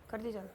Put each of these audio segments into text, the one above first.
कर दी चलो।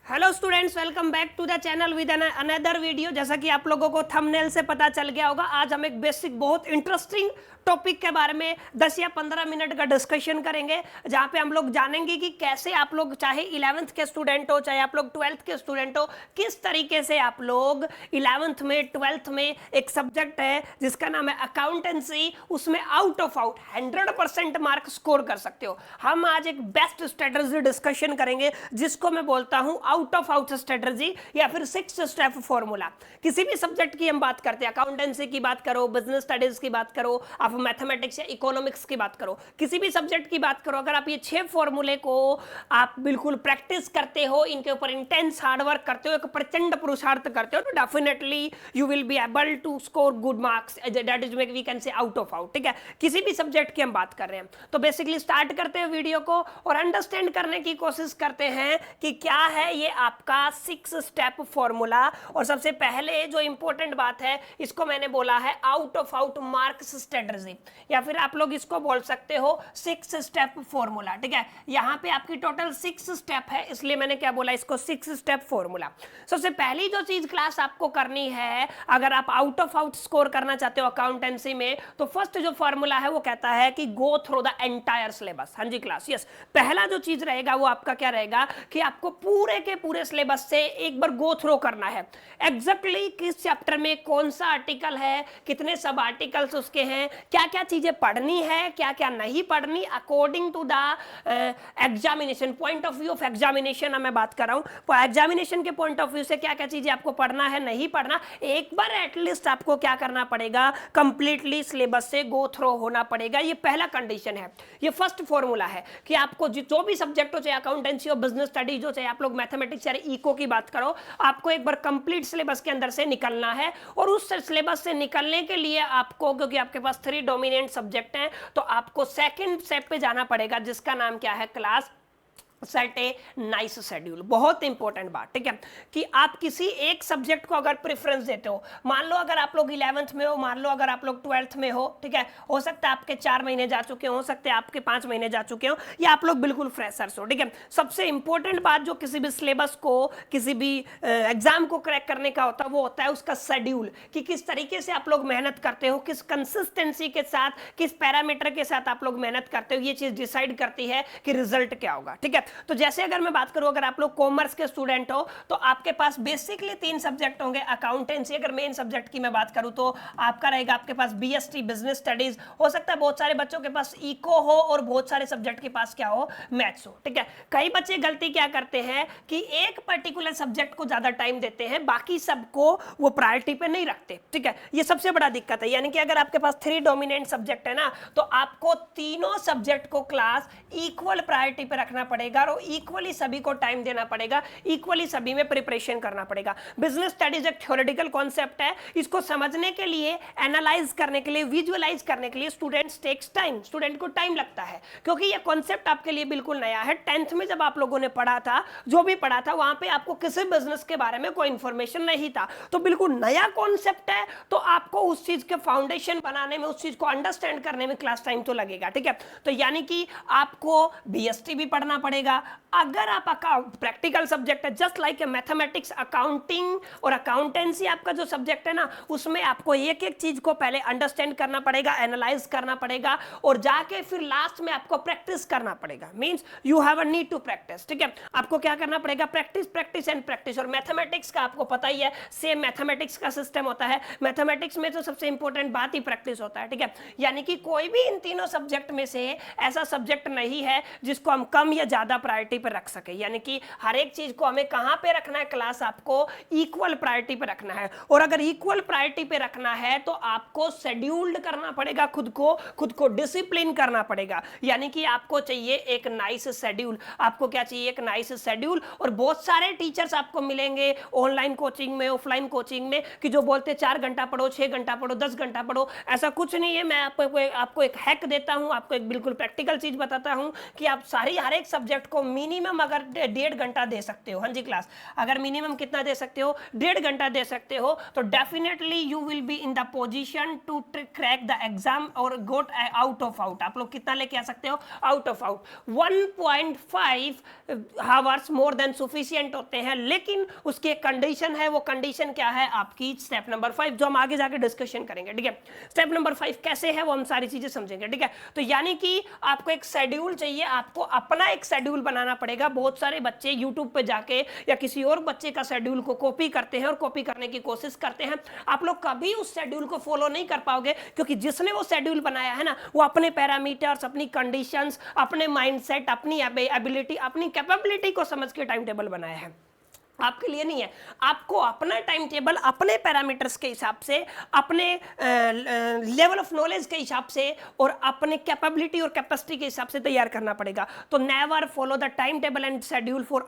Hello students, welcome back to the channel with another video. जैसा कि आप लोगों को थंबनेल से पता चल गया होगा, आज हम एक बेसिक बहुत इंटरेस्टिंग टॉपिक के बारे में 10 या 15 मिनट का डिस्कशन करेंगे, जहां पे हम लोग जानेंगे कि कैसे आप लोग चाहे 11th के स्टूडेंट हो चाहे आप लोग 12th के स्टूडेंट हो, किस तरीके से आप लोग 11th में 12th में एक सब्जेक्ट है जिसका नाम है अकाउंटेंसी, उसमें out of out 100% mark score कर सकते हो। हम आज एक बेस्ट स्ट्रेटजी डिस्कशन करेंगे जिसको मैं बोलता हूं आउट ऑफ आउट स्ट्रेटजी या फिर 6 स्टेप फॉर्मूला। किसी भी सब्जेक्ट की हम बात करते हैं, अकाउंटेंसी की बात करो, बिजनेस स्टडीज की बात करो, आप मैथमेटिक्स या इकोनॉमिक्स की बात करो, किसी भी सब्जेक्ट की बात करो, अगर आप ये 6 फॉर्मूले को आप बिल्कुल प्रैक्टिस करते हो, इनके ऊपर इंटेंस हार्डवर्क करते हो, एक प्रचंड पुरुषार्थ करते हो, तो definitely you will be able to score good marks, that is we can say out of out. ठीक है, किसी भी सब्जेक्ट की हम बात कर रहे हैं। तो बेसिकली स्टार्ट करते हैं वीडियो को और अंडरस्टैंड करने की कोशिश करते हैं कि क्या है ये आपका 6 स्टेप फॉर्मूला। और सबसे पहले जो इंपॉर्टेंट बात है, इसको मैंने बोला है out of out marks strategy, या फिर आप लोग इसको बोल सकते हो 6 स्टेप फॉर्मूला। ठीक है, यहां पे आपकी टोटल 6 स्टेप है, इसलिए मैंने क्या बोला, इसको 6 स्टेप फॉर्मूला। सबसे पहली जो चीज क्लास आपको करनी है, अगर आप आउट ऑफ आउट स्कोर करना चाहते हो अकाउंटेंसी में, तो फर्स्ट जो फॉर्मूला है वो कहता है कि go through the entire syllabus. हाँ जी क्लास, यस, पहला जो चीज रहेगा वो आपका क्या रहेगा कि आपको पूरे के पूरे सिलेबस से एक बार गो थ्रू करना है। एग्जैक्टली किस चैप्टर में कौन सा आर्टिकल है, कितने सब आर्टिकल्स उसके हैं, क्या क्या चीजें पढ़नी है, क्या क्या नहीं पढ़नी, according to the examination point of view of examination मैं बात कर रहा हूं। एग्जामिनेशन के पॉइंट ऑफ व्यू से क्या क्या चीजें आपको पढ़ना है, नहीं पढ़ना, एक बार एटलीस्ट आपको क्या करना पड़ेगा, कंप्लीटली सिलेबस से गो थ्रू होना पड़ेगा। ये पहला कंडीशन है, ये फर्स्ट फॉर्मूला है कि आपको जो भी सब्जेक्ट हो, चाहे अकाउंटेंसी हो, बिजनेस स्टडीज हो, चाहे आप लोग मैथमेटिक्स या इको की बात करो, आपको एक बार कंप्लीट सिलेबस के अंदर से निकलना है। और उस सिलेबस से निकलने के लिए आपको, क्योंकि आपके पास 3 डोमिनेंट सब्जेक्ट हैं, तो आपको सेकंड स्टेप पे जाना पड़ेगा जिसका नाम क्या है class, set a nice schedule. बहुत इंपॉर्टेंट बात, ठीक है, कि आप किसी एक सब्जेक्ट को अगर प्रेफरेंस देते हो, मान लो अगर आप लोग 11th में हो, मान लो अगर आप लोग 12th में हो, ठीक है, हो सकता है आपके 4 महीने जा चुके हो सकते हैं आपके 5 महीने जा चुके हो, या आप लोग बिल्कुल फ्रेशर्स हो। ठीक है, सबसे इंपॉर्टेंट बात जो किसी भी सिलेबस को, किसी भी एग्जाम को क्रैक करने का होता है, वो होता है उसका शेड्यूल, कि किस तरीके से आप लोग मेहनत करते हो, किस कंसिस्टेंसी के साथ, किस पैरामीटर के साथ आप लोग मेहनत करते हो। ये चीज डिसाइड करती है कि रिजल्ट क्या होगा। ठीक है, तो जैसे अगर मैं बात करूं, अगर आप लोग कॉमर्स के स्टूडेंट हो तो आपके पास बेसिकली 3 सब्जेक्ट होंगे। अकाउंटेंसी अगर मेन सब्जेक्ट की मैं बात करूं तो आपका रहेगा आपके पास बीएसटी बिजनेस स्टडीज, हो सकता है बहुत सारे बच्चों के पास इको हो और बहुत सारे सब्जेक्ट के पास क्या हो, मैथ्स हो। ठीक है, कई बच्चे गलती क्या करते हैं कि एक पर्टिकुलर सब्जेक्ट को ज्यादा टाइम देते हैं, बाकी सबको वो प्रायोरिटी पे नहीं रखते। ठीक है, ये सबसे बड़ा दिक्कत है। यानी कि अगर आपके पास 3 डोमिनेंट सब्जेक्ट है ना, तो आपको तीनों सब्जेक्ट को क्लास इक्वल प्रायोरिटी पे रखना पड़ेगा और इक्वली सभी को टाइम देना पड़ेगा, इक्वली सभी में प्रिपरेशन करना पड़ेगा। बिजनेस स्टडीज एक थ्योरेटिकल कॉन्सेप्ट है, इसको समझने के लिए, एनालाइज करने के लिए, विजुअलाइज करने के लिए स्टूडेंट्स टेक्स टाइम, स्टूडेंट को टाइम लगता है, क्योंकि ये कॉन्सेप्ट आपके लिए बिल्कुल नया है। 10th में जब आप लोगों ने पढ़ा था, जो भी पढ़ा था, वहां पे आपको किसी बिजनेस के बारे में कोई इंफॉर्मेशन नहीं था, तो बिल्कुल नया कॉन्सेप्ट है, तो आपको उस चीज के फाउंडेशन बनाने में, उस चीज को अंडरस्टैंड करने में क्लास टाइम तो लगेगा। ठीक है, तो यानी कि आपको बीएसटी भी पढ़ना पड़ेगा। अगर आप प्रैक्टिकल सब्जेक्ट है, जस्ट लाइक मैथमेटिक्स, अकाउंटिंग और अकाउंटेंसी आपका जो सब्जेक्ट है ना, उसमें आपको एक एक चीज को पहले अंडरस्टैंड करना पड़ेगा, एनालाइज करना पड़ेगा, और जाके फिर लास्ट में आपको प्रैक्टिस करना पड़ेगा। Means you have a need to practice. ठीक है, आपको क्या करना पड़ेगा, प्रैक्टिस, प्रैक्टिस एंड प्रैक्टिस। और मैथमेटिक्स का आपको पता ही है, सेम मैथमेटिक्स का सिस्टम होता है। मैथमेटिक्स में तो सबसे इंपॉर्टेंट बात ही प्रैक्टिस होता है। ठीक है, यानी कि कोई भी इन तीनों सब्जेक्ट में से ऐसा सब्जेक्ट नहीं है जिसको हम कम या ज्यादा प्रायोरिटी पर रख सके। यानी कि हर एक चीज को हमें कहां पे रखना है, क्लास आपको इक्वल प्रायोरिटी पे रखना है। और अगर इक्वल प्रायोरिटी पे रखना है तो आपको शेड्यूल्ड करना पड़ेगा, खुद को डिसिप्लिन करना पड़ेगा। यानी कि आपको चाहिए एक नाइस शेड्यूल। आपको क्या चाहिए, एक नाइस शेड्यूल। और बहुत सारे टीचर्स आपको मिलेंगे ऑनलाइन कोचिंग में, ऑफलाइन कोचिंग में, कि जो बोलते 4 घंटा पढ़ो, 6 घंटा पढ़ो, 10 घंटा पढ़ो। ऐसा कुछ नहीं है। मैं आपको एक हैक देता हूं, आपको एक बिल्कुल प्रैक्टिकल चीज बताता हूं कि आप हर एक सब्जेक्ट सब्जेक्ट को मिनिमम अगर 1.5 घंटा दे सकते हो, हाँ जी क्लास, अगर मिनिमम कितना दे सकते हो, 1.5 घंटा दे सकते हो, तो definitely you will be in the position to crack the exam और गोट आउट ऑफ आउट। आप लोग कितना लेके आ सकते हो, out of out. 1.5 hours more than sufficient होते हैं, लेकिन उसकी एक कंडीशन है, वो कंडीशन क्या है आपकी स्टेप नंबर 5, जो हम आगे जाके डिस्कशन करेंगे, ठीक है। स्टेप नंबर 5 कैसे है वो हम सारी चीजें समझेंगे, ठीक है। तो यानी कि आपको एक शेड्यूल चाहिए, आपको अपना एक शेड्यूल बनाना पड़ेगा। बहुत सारे बच्चे यूट्यूब पे जाके या किसी और बच्चे का शेड्यूल को कॉपी करते हैं और कॉपी करने की कोशिश करते हैं। आप लोग कभी उस शेड्यूल को फॉलो नहीं कर पाओगे, क्योंकि जिसने वो शेड्यूल बनाया है ना, वो अपने पैरामीटर्स, अपनी कंडीशंस, अपने माइंडसेट, अपनी एबिलिटी, अपनी कैपेबिलिटी को समझ के टाइम टेबल बनाया है। आपके लिए नहीं है। आपको अपना टाइम टेबल अपने पैरामीटर्स के हिसाब से, अपने लेवल ऑफ नॉलेज के हिसाब से और अपने कैपेबिलिटी और कैपेसिटी के हिसाब से तैयार करना पड़ेगा। तो never follow the time table and schedule for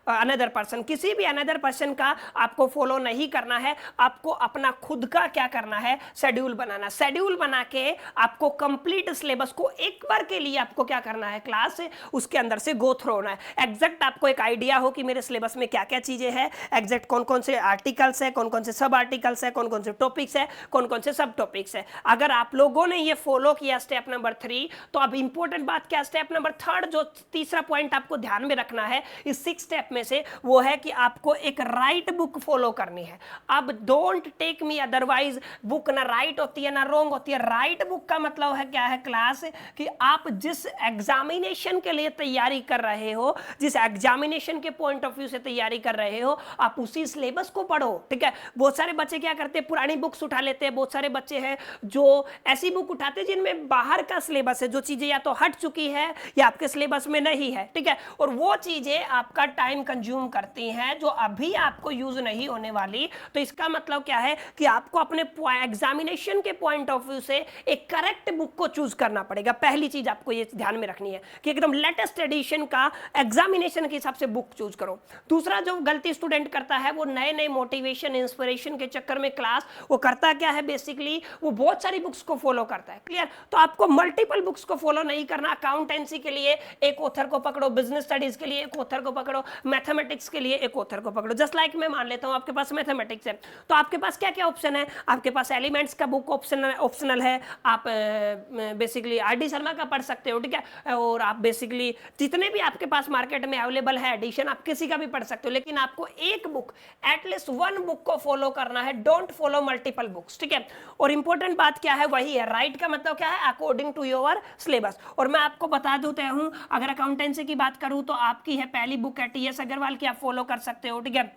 another person. किसी भी अनदर पर्सन का आपको फॉलो नहीं करना है, आपको अपना खुद का क्या करना है, शेड्यूल बनाना। शेड्यूल बना के आपको कंप्लीट सिलेबस को एक बार के लिए आपको क्या करना है, क्लास उसके अंदर से गो थ्रू होना है। एग्जैक्ट आपको एक आइडिया हो कि मेरे सिलेबस में क्या क्या चीजें है, एग्जैक्ट कौन कौन से आर्टिकल्स है, कौन कौन से सब आर्टिकल्स है, कौन कौन से टॉपिक्स है, कौन कौन से सब टॉपिक्स है। अगर आप लोगों ने ये फॉलो किया स्टेप नंबर 3, तो अब इंपॉर्टेंट बात क्या, स्टेप नंबर 3 जो तीसरा पॉइंट आपको ध्यान में रखना है इस 6 स्टेप में से, वो है कि आपको एक राइट बुक फॉलो करनी है। अब don't take me otherwise, book ना राइट होती है ना रॉन्ग होती है। राइट बुक का मतलब है क्या है क्लास, कि आप जिस एग्जामिनेशन के लिए तैयारी कर रहे हो, जिस एग्जामिनेशन के पॉइंट ऑफ व्यू से तैयारी कर रहे हो, आप उसी सिलेबस को पढ़ो, ठीक है। बहुत सारे बच्चे क्या करते हैं, पुरानी बुक्स उठा लेते हैं। बहुत सारे बच्चे हैं जो ऐसी बुक उठाते हैं जिनमें बाहर का सिलेबस है, जो चीजें या तो हट चुकी है या आपके सिलेबस में नहीं है, ठीक है। और वो चीजें आपका टाइम कंज्यूम करती हैं, जो अभी आपको यूज नहीं होने वाली। तो इसका मतलब क्या है कि आपको अपने एग्जामिनेशन के पॉइंट ऑफ व्यू से एक करेक्ट बुक को चूज करना पड़ेगा। पहली चीज आपको ये ध्यान में रखनी है कि एकदम लेटेस्ट एडिशन का एग्जामिनेशन के हिसाब से बुक चूज करो। दूसरा जो गलती स्टूडेंट करता है, वो नए नए मोटिवेशन इंस्पिरेशन के चक्कर में क्लास वो करता क्या है, बेसिकली वो बहुत सारी बुक्स को फॉलो करता है, क्लियर। तो आपको मल्टीपल बुक्स को फॉलो नहीं करना। अकाउंटेंसी के लिए एक ऑथर को पकड़ो, बिजनेस स्टडीज के लिए एक ऑथर को पकड़ो, मैथमेटिक्स के लिए एक ऑथर को पकड़ो। जस्ट लाइक मैं मान लेता हूं आपके पास मैथमेटिक्स है, तो आपके पास क्या क्या ऑप्शन है, आपके पास एलिमेंट्स का बुक ऑप्शनल है, आप बेसिकली आर.डी. शर्मा का पढ़ सकते हो, ठीक है। और आप बेसिकली जितने भी आपके पास मार्केट में अवेलेबल है एडिशन, आप किसी का भी पढ़ सकते हो, लेकिन आपको एक बुक, एटलीस्ट 1 बुक को फॉलो करना है। डोंट फॉलो मल्टीपल बुक्स, ठीक है। और इंपॉर्टेंट बात क्या है, वही है राइट का मतलब क्या है, अकॉर्डिंग टू योर सिलेबस। और मैं आपको बता देता हूं, अगर अकाउंटेंसी की बात करूं तो आपकी है पहली बुक है टी.एस. अग्रवाल की, आप फॉलो कर सकते हो, ठीक है।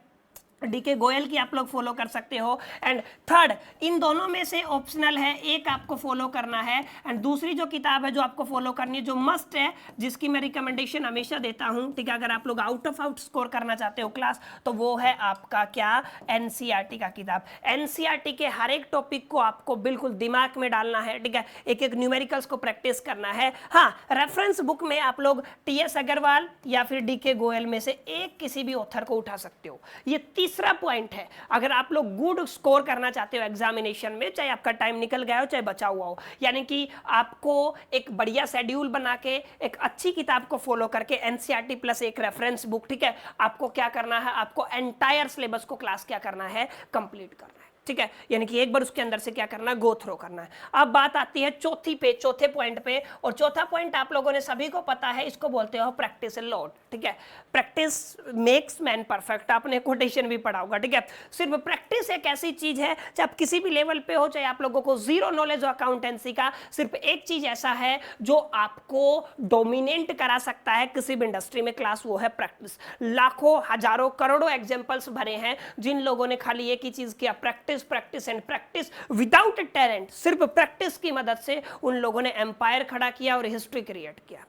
डीके गोयल की आप लोग फॉलो कर सकते हो। एंड थर्ड, इन दोनों में से ऑप्शनल है, एक आपको फॉलो करना है। एंड दूसरी जो किताब है जो आपको फॉलो करनी है, जो मस्ट है, जिसकी मैं रिकमेंडेशन हमेशा देता हूं, ठीक है, अगर आप लोग आउट ऑफ आउट स्कोर करना चाहते हो क्लास, तो वो है आपका क्या, एनसीईआरटी का किताब। एनसीईआरटी के हर एक टॉपिक को आपको बिल्कुल दिमाग में डालना है, ठीक है। एक एक न्यूमेरिकल्स को प्रैक्टिस करना है। हाँ, रेफरेंस बुक में आप लोग टी.एस. अग्रवाल या फिर डीके गोयल में से एक किसी भी ऑथर को उठा सकते हो। ये तीसरा पॉइंट है, अगर आप लोग गुड स्कोर करना चाहते हो एग्जामिनेशन में, चाहे आपका टाइम निकल गया हो चाहे बचा हुआ हो, यानी कि आपको एक बढ़िया शेड्यूल बना के एक अच्छी किताब को फॉलो करके एनसीईआरटी प्लस एक रेफरेंस बुक, ठीक है, आपको क्या करना है, आपको एंटायर सिलेबस को क्लास क्या करना है, कंप्लीट करना है, ठीक है। यानी कि एक बार उसके अंदर से क्या करना है, गो थ्रो करना है। अब बात आती है चौथे पॉइंट पे, और चौथा पॉइंट आप लोगों ने सभी को पता है, इसको बोलते हो प्रैक्टिस एंड लॉट, ठीक है। प्रैक्टिस मेक्स मैन परफेक्ट, आपने कोटेशन भी पढ़ा होगा, ठीक है। सिर्फ प्रैक्टिस एक ऐसी चीज है, चाहे आप किसी भी लेवल पे हो, चाहे आप लोगों को जीरो नॉलेज हो अकाउंटेंसी का, सिर्फ एक चीज ऐसा है जो आपको डोमिनेट करा सकता है किसी भी इंडस्ट्री में क्लास, वो है प्रैक्टिस। लाखों हजारों करोड़ों एग्जांपल्स भरे हैं जिन लोगों ने खाली एक ही चीज किया, practice practice and practice without talent. सिर्फ प्रैक्टिस की मदद से उन लोगों ने एम्पायर खड़ा किया और हिस्ट्री क्रिएट किया।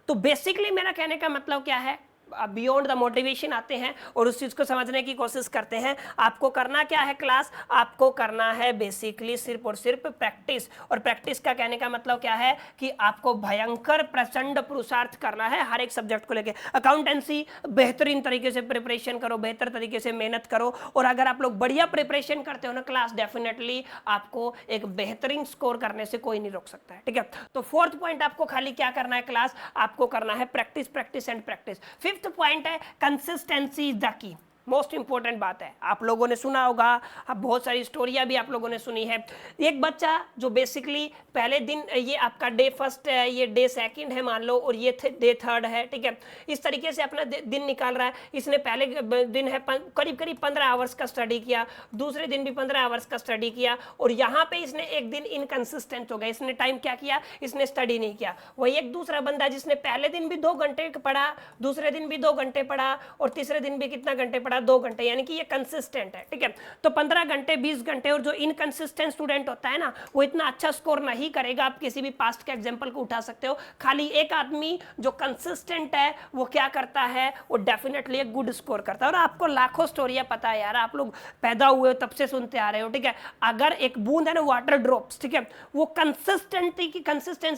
तो बेसिकली मेरा कहने का मतलब क्या है, बियॉन्ड द मोटिवेशन आते हैं और उस चीज को समझने की कोशिश करते हैं। आपको करना क्या है क्लास, आपको करना है बेसिकली सिर्फ और सिर्फ प्रैक्टिस। और प्रैक्टिस का कहने का मतलब क्या है कि आपको भयंकर प्रचंड पुरुषार्थ करना है हर एक सब्जेक्ट को लेके। अकाउंटेंसी बेहतरीन तरीके से प्रिपरेशन करो, बेहतर तरीके से मेहनत करो, और अगर आप लोग बढ़िया प्रिपरेशन करते हो ना क्लास, डेफिनेटली आपको एक बेहतरीन स्कोर करने से कोई नहीं रोक सकता है, ठीक है। तो फोर्थ पॉइंट आपको खाली क्या करना है क्लास, आपको करना है practice, practice and practice. Fifth point है consistency is the key. Most important बात है, आप लोगों ने सुना होगा, अब बहुत सारी स्टोरियां भी आप लोगों ने सुनी है। एक बच्चा जो बेसिकली पहले दिन, ये आपका डे फर्स्ट है, ये डे सेकंड है मान लो, और ये डे थर्ड है, ठीक है। इस तरीके से अपना दिन निकाल रहा है। इसने पहले दिन है करीब करीब 15 आवर्स का स्टडी किया, दूसरे दिन भी 15 आवर्स का स्टडी किया, और यहाँ पे इसने एक दिन इनकंसिस्टेंट हो गया, इसने टाइम क्या किया, इसने स्टडी नहीं किया। वही एक दूसरा बंदा जिसने पहले दिन भी 2 घंटे पढ़ा, दूसरे दिन भी 2 घंटे पढ़ा, और तीसरे दिन भी कितना घंटे पढ़ा, 2 घंटे, यानी कि ये कंसिस्टेंट है, ठीक है। तो 15 घंटे 20 घंटे, और जो इनकंसिस्टेंट स्टूडेंट होता है ना, वो इतना अच्छा स्कोर नहीं करेगा। आप किसी भी पास्ट के एग्जांपल को उठा सकते हो। खाली एक आदमी जो कंसिस्टेंट है वो क्या करता है, वो डेफिनेटली एक गुड स्कोर करता है। और आपको लाखों स्टोरियां पता है यार, आप लोग पैदा हुए तब से सुनते आ रहे हो, ठीक है। अगर एक बूंद है ना, वाटर ड्रॉप्स, ठीक है, वो कंसिस्टेंसी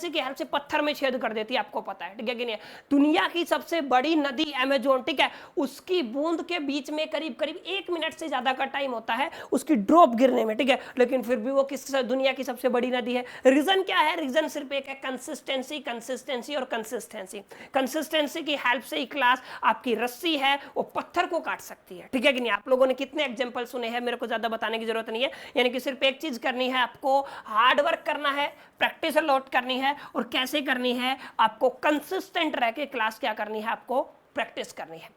की हेल्प से पत्थर में छेद कर देती है, आपको पता है, ठीक है कि नहीं। दुनिया की सबसे बड़ी नदी अमेजोन, ठीक है, उसकी बूंद के बीच में करीब करीब 1 मिनट से ज्यादा का टाइम होता है उसकी ड्रॉप गिरने में, ठीक है, लेकिन फिर भी वो किस दुनिया की सबसे बड़ी नदी है। रीजन क्या है, रीजन सिर्फ एक है, कंसिस्टेंसी, कंसिस्टेंसी और कंसिस्टेंसी। कंसिस्टेंसी की हेल्प से ही क्लास आपकी रस्सी है वो पत्थर को काट सकती है, ठीक है कि नहीं। आप लोगों ने कितने एग्जांपल सुने हैं, मेरे को ज्यादा बताने की जरूरत नहीं है। यानी कि सिर्फ एक चीज करनी है, आपको हार्ड वर्क करना है, प्रैक्टिस लॉट करनी है, और कैसे करनी है, आपको कंसिस्टेंट रह के क्लास क्या करनी है, आपको प्रैक्टिस करनी है।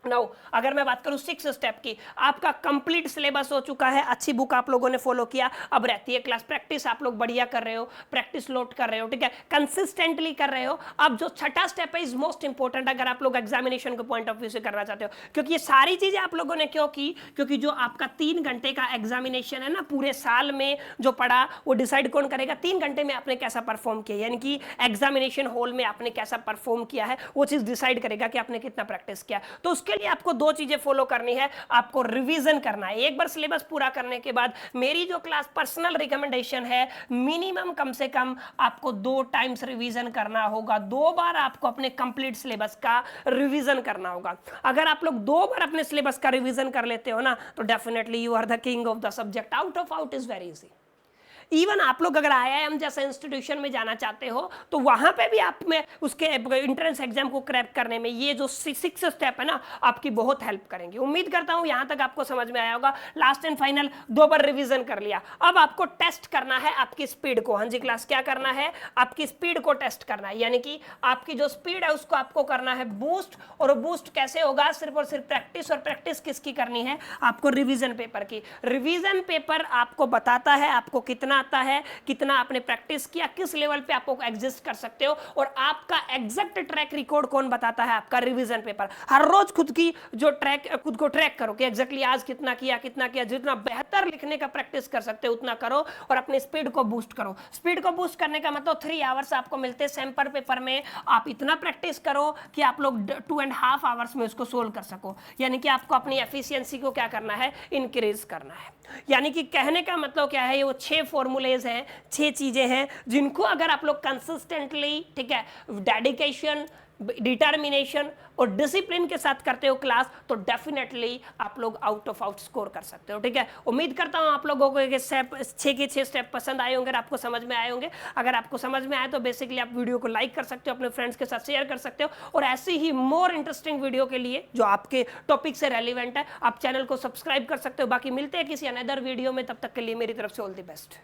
नाउ अगर मैं बात करूं 6 स्टेप की, आपका कंप्लीट सिलेबस हो चुका है, अच्छी बुक आप लोगों ने फॉलो किया, अब रहती है क्लास प्रैक्टिस। आप लोग बढ़िया कर रहे हो, प्रैक्टिस लोड कर रहे हो, ठीक है, कंसिस्टेंटली कर रहे हो। अब जो छठा स्टेप है इज मोस्ट इंपॉर्टेंट, अगर आप लोग एग्जामिनेशन के पॉइंट ऑफ व्यू से करना चाहते हो। क्योंकि ये सारी चीजें आप लोगों ने क्यों की, क्योंकि जो आपका 3 घंटे का एग्जामिनेशन है ना, पूरे साल में जो पढ़ा वो डिसाइड कौन करेगा, 3 घंटे में आपने कैसा परफॉर्म किया, यानी कि एग्जामिनेशन हॉल में आपने कैसा परफॉर्म किया है, वो चीज डिसाइड करेगा कि आपने कितना प्रैक्टिस किया। तो उसके लिए आपको 2 चीजें फॉलो करनी है, आपको रिवीजन करना है। एक बार सिलेबस पूरा करने के बाद मेरी जो क्लास पर्सनल रिकमेंडेशन है, मिनिमम कम से कम आपको 2 टाइम्स रिवीजन करना होगा। 2 बार आपको अपने कंप्लीट सिलेबस का रिवीजन करना होगा। अगर आप लोग 2 बार अपने सिलेबस का रिवीजन कर लेते हो ना, तो definitely you are the king of the subject. Out of out is very easy. Even आप लोग अगर IIM जैसे इंस्टीट्यूशन में जाना चाहते हो तो वहां पे भी आप में उसके एंट्रेंस एग्जाम को क्रैक करने में ये जो 6 स्टेप है ना, आपकी बहुत हेल्प करेंगे। उम्मीद करता हूं यहां तक आपको समझ में आया होगा। Last and final 2 bar revision कर लिया, अब आपको टेस्ट करना है आपकी स्पीड को। हाँ जी क्लास, क्या करना है, आपकी स्पीड को टेस्ट करना है, यानी कि आपकी जो स्पीड है उसको आपको करना है बूस्ट। और बूस्ट कैसे होगा, सिर्फ और सिर्फ प्रैक्टिस। और प्रैक्टिस किसकी करनी है, आपको रिवीजन पेपर की। रिवीजन पेपर आपको बताता है आपको कितना आता है, कितना आपने प्रैक्टिस किया, किस लेवल पे आपको एग्जिस्ट कर सकते हो। और आपका एग्जैक्ट ट्रैक रिकॉर्ड कौन बताता है, आपका रिवीजन पेपर। हर रोज खुद को ट्रैक करो कि एग्जैक्टली आज कितना किया। जितना बेहतर लिखने का प्रैक्टिस कर सकते हो उतना करो, और अपनी स्पीड को बूस्ट करो। स्पीड को बूस्ट करने का मतलब 3 आवर्स आपको मिलते हैं सैंपल पेपर में। आप इतना प्रैक्टिस करो कि आप लोग 2.5 आवर्स में उसको सोल्व कर सको। यानी कि आपको अपनी एफिशिएंसी को क्या करना है, इंक्रीज करना है। यानी कि कहने का मतलब क्या है, ये वो 6 फॉर्मूलेज हैं, 6 चीजें हैं जिनको अगर आप लोग कंसिस्टेंटली, ठीक है, डेडिकेशन, डिटर्मिनेशन और डिसिप्लिन के साथ करते हो क्लास, तो डेफिनेटली आप लोग आउट ऑफ आउट स्कोर कर सकते हो, ठीक है। उम्मीद करता हूं आप लोगों को ये 6 स्टेप पसंद आए होंगे, आपको समझ में आए होंगे। अगर आपको समझ में आए तो बेसिकली आप वीडियो को लाइक कर सकते हो, अपने फ्रेंड्स के साथ शेयर कर सकते हो, और ऐसी ही मोर इंटरेस्टिंग वीडियो के लिए जो आपके टॉपिक से रेलिवेंट है, आप चैनल को सब्सक्राइब कर सकते हो। बाकी मिलते हैं किसी अनदर वीडियो में, तब तक के लिए मेरी तरफ से ऑल द बेस्ट।